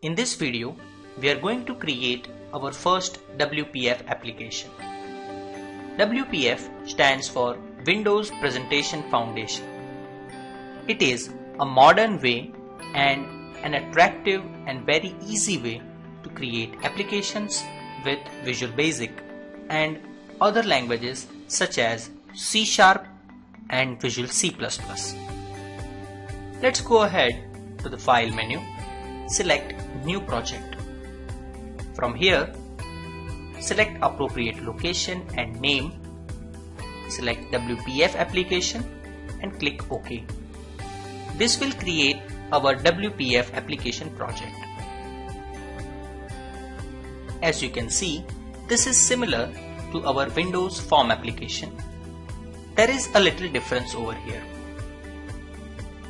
In this video, we are going to create our first WPF application. WPF stands for Windows Presentation Foundation. It is a modern way and an attractive and very easy way to create applications with Visual Basic and other languages such as C# and Visual C++. Let's go ahead to the File menu, select New Project. From here, select appropriate location and name, select WPF Application and click OK. This will create our WPF application project. As you can see, this is similar to our Windows Form application. There is a little difference over here.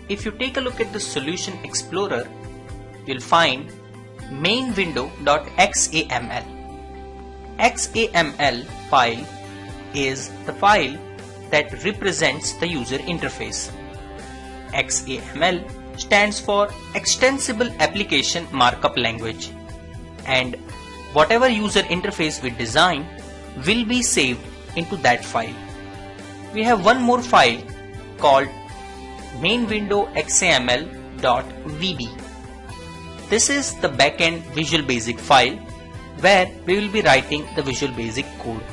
If you take a look at the Solution Explorer, you'll find mainwindow.xaml. XAML file is the file that represents the user interface. XAML stands for Extensible Application Markup Language, and whatever user interface we design will be saved into that file. We have one more file called mainwindow.xaml.vb. This is the backend Visual Basic file where we will be writing the Visual Basic code.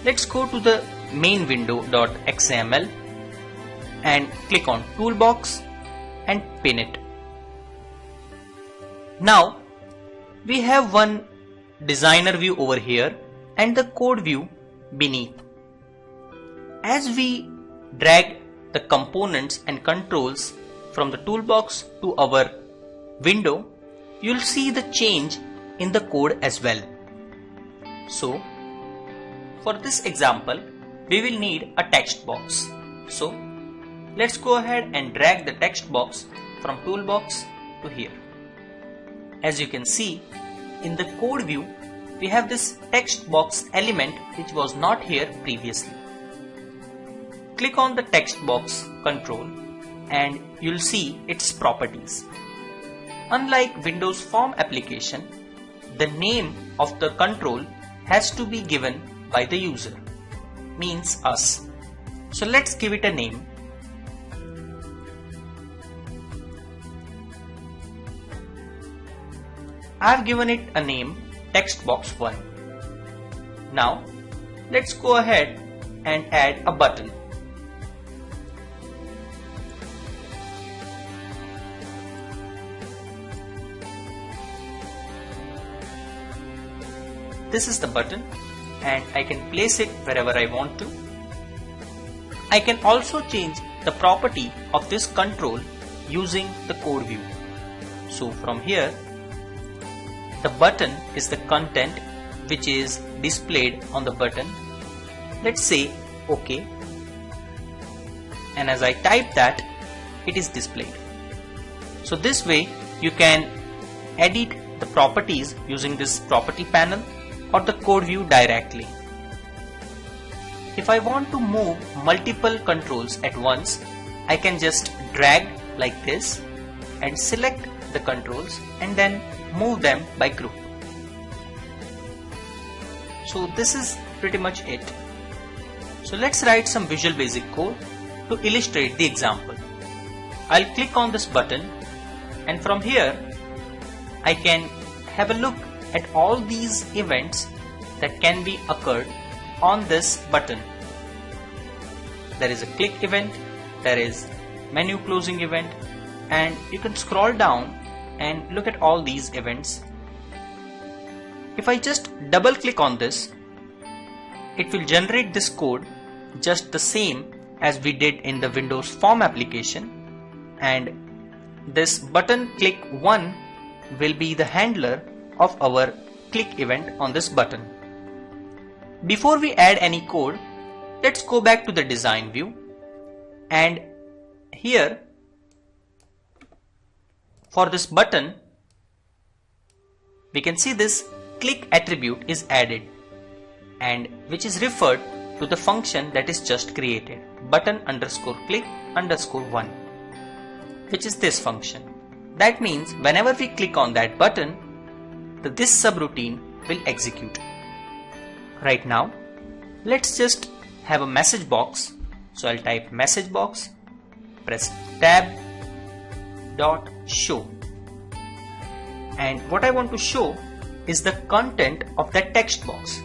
Let's go to the mainwindow.xaml and click on Toolbox and pin it. Now we have one designer view over here and the code view beneath. As we drag the components and controls from the toolbox to our window, you'll see the change in the code as well. So, for this example, we will need a text box. So, let's go ahead and drag the text box from toolbox to here. As you can see, in the code view, we have this text box element which was not here previously. Click on the text box control and you'll see its properties. Unlike Windows Form application, the name of the control has to be given by the user, means us. So let's give it a name. I've given it a name, textbox1. Now let's go ahead and add a button. This is the button and I can place it wherever I want to. I can also change the property of this control using the code view. So from here, the button is the content which is displayed on the button. Let's say OK, and as I type that, it is displayed. So this way you can edit the properties using this property panel or the code view directly. If I want to move multiple controls at once, I can just drag like this and select the controls and then move them by group. So this is pretty much it. So let's write some Visual Basic code to illustrate the example. I'll click on this button and from here I can have a look at all these events that can be occurred on this button. There is a click event, there is menu closing event, and you can scroll down and look at all these events. If I just double click on this, it will generate this code just the same as we did in the Windows Form application, and this button click 1 will be the handler of our click event on this button. Before we add any code, let's go back to the design view, and here for this button we can see this click attribute is added, and which is referred to the function that is just created, button_click_1, which is this function. That means whenever we click on that button, this subroutine will execute. Right now, let's just have a message box. So I'll type message box, press tab, dot show. And what I want to show is the content of that text box.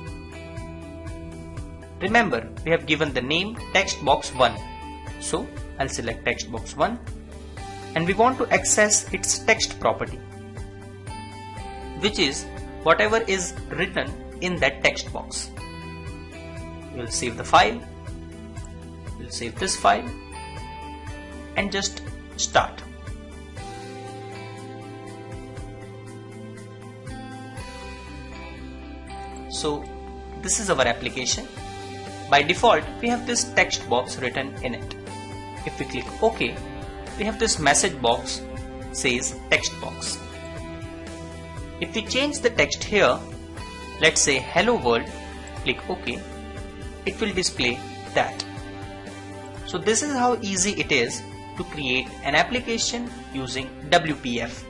Remember, we have given the name text box 1. So I'll select text box 1 and we want to access its text property, which is whatever is written in that text box. We'll save the file, we'll save this file and just start. So this is our application. By default, we have this text box written in it. If we click OK, we have this message box says text box. If we change the text here, let's say hello world, click OK, it will display that. So this is how easy it is to create an application using WPF.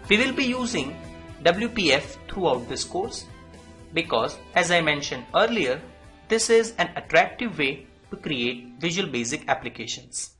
We will be using WPF throughout this course because, as I mentioned earlier, this is an attractive way to create Visual Basic applications.